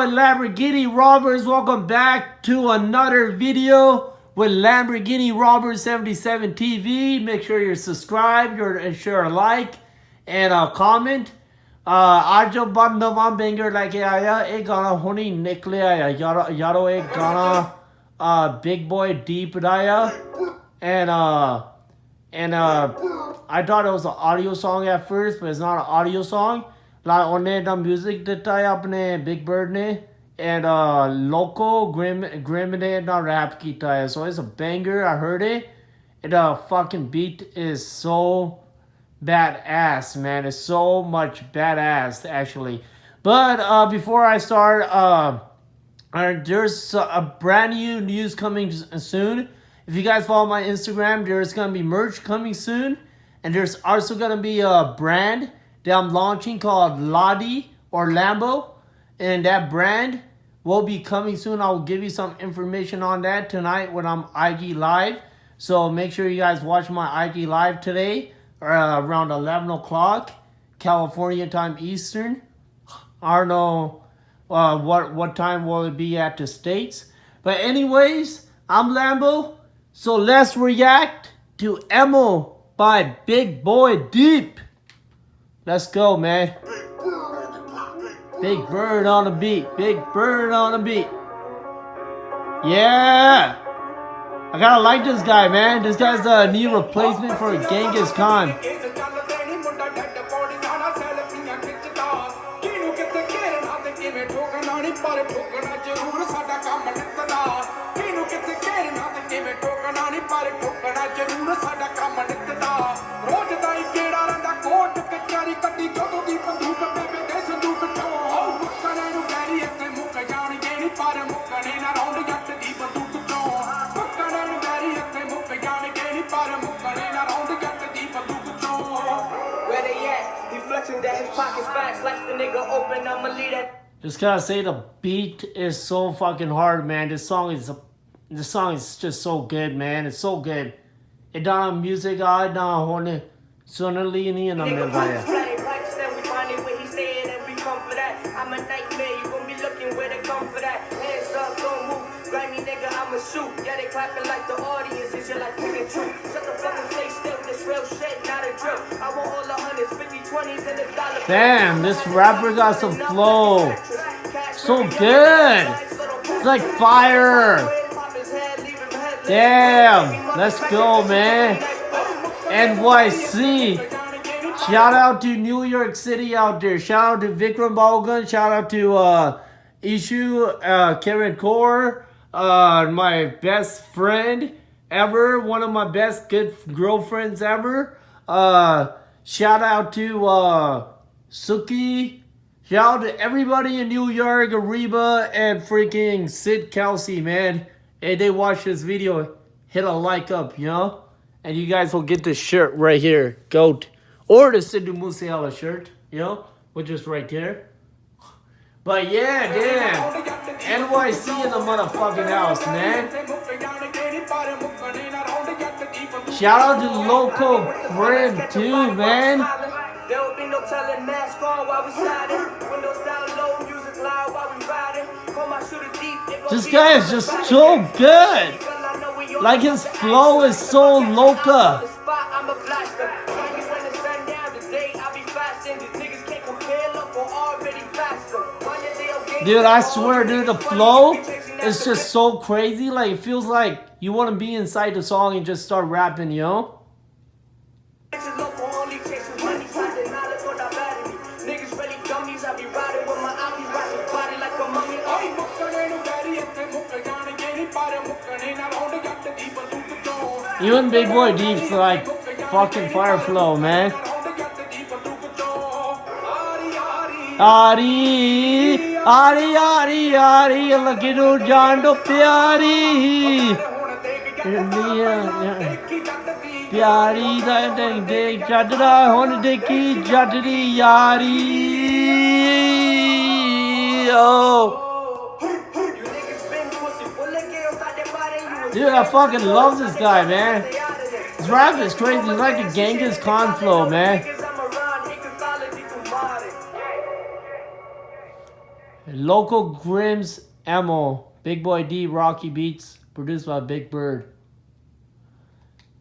Lamborghini Robbers, welcome back to another video with Lamborghini Robbers 77 TV. Make sure you're subscribed, and share a like and a comment. आज जो बार नवा banger लेके आया एक गाना होनी निकले आया यारो एक गाना Big Boy Deep आया and I thought it was an audio song at first, but it's not an audio song. Like उन्हें the music देता है अपने Big Bird ने and Loco Grim ने ना rap किया है, so it's a banger. I heard it. The fucking beat is so badass, man. It's so much badass actually. But before I start, there's a brand new news coming soon. If you guys follow my Instagram, there's gonna be merch coming soon, and there's also gonna be a brand that I'm launching called Ladi or Lambo, and that brand will be coming soon. I'll give you some information on that tonight when I'm IG live. So make sure you guys watch my IG live today around 11 o'clock California time Eastern. I don't know what time will it be at the States. But anyways, I'm Lambo. So let's react to Emo by Big Boy Deep. Let's go, man. Big Bird on the beat. Big Bird on the beat. Yeah. I gotta like this guy, man. This guy's a new replacement for Genghis Khan. Just gotta say the beat is so fucking hard, man. This song is just so good, man. It's so good. It done music I done hone sonally nahi na mil raha hai. I'm a nightmare, you gon' be looking where they come for that. Hands up, don't move, grimy nigga, I'ma shoot. Yeah, they clapping like the audience, and shit like Pikachu. Shut the fucking face still, this real shit, not a drill. I want all the hundreds, 50, 20s, and the dollar. Damn, this rapper got some flow. So good. It's like fire. Damn, let's go, man. NYC. Shout out to New York City out there. Shout out to Vikram Bhagun. Shout out to Ishu, Kiran Kaur, my best friend ever. One of my best good girlfriends ever. Shout out to Suki. Shout out to everybody in New York, Areeba, and freaking Sid Kelsei, man. Hey, they watch this video, hit a like up, you know? And you guys will get this shirt right here. GOAT. Or the Sidhu Musiala shirt, you know, which is right there. But yeah, damn. NYC in the motherfucking house, man. Shout out to Loco Grim too, man. There will be no telling mask on while we sliding. Windows down low, music loud while we riding. Call my shooter deep. This guy is just so good. Like his flow is so loca. Dude, I swear, dude, the flow is just so crazy. Like, it feels like you want to be inside the song and just start rapping, you know? Even Big Boy Deep's like fucking fire flow, man. Ari, Ari, Ari, Ari, lagi no jando pyari. Pyari da de jadra hon deki jadri yari. Oh. Dude, I fucking love this guy, man. His rap is crazy. He's like a Genghis Khan flow, man. Local Grims Ammo. Big Boy D, Rocky Beats, produced by Big Bird.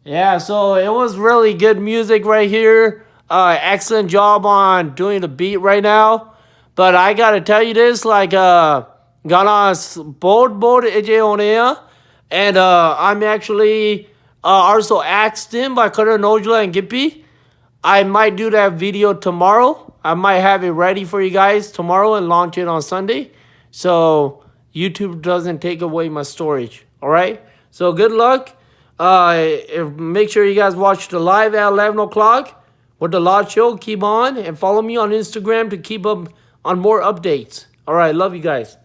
Yeah, so it was really good music right here. Excellent job on doing the beat right now. But I gotta tell you this, like, gonna board AJ on air. And I'm actually also asked him by Karan Ojla and Gippy. I might do that video tomorrow. I might have it ready for you guys tomorrow and launch it on Sunday. So YouTube doesn't take away my storage. All right. So good luck. Make sure you guys watch the live at 11 o'clock with the live show. Keep on and follow me on Instagram to keep up on more updates. All right. Love you guys.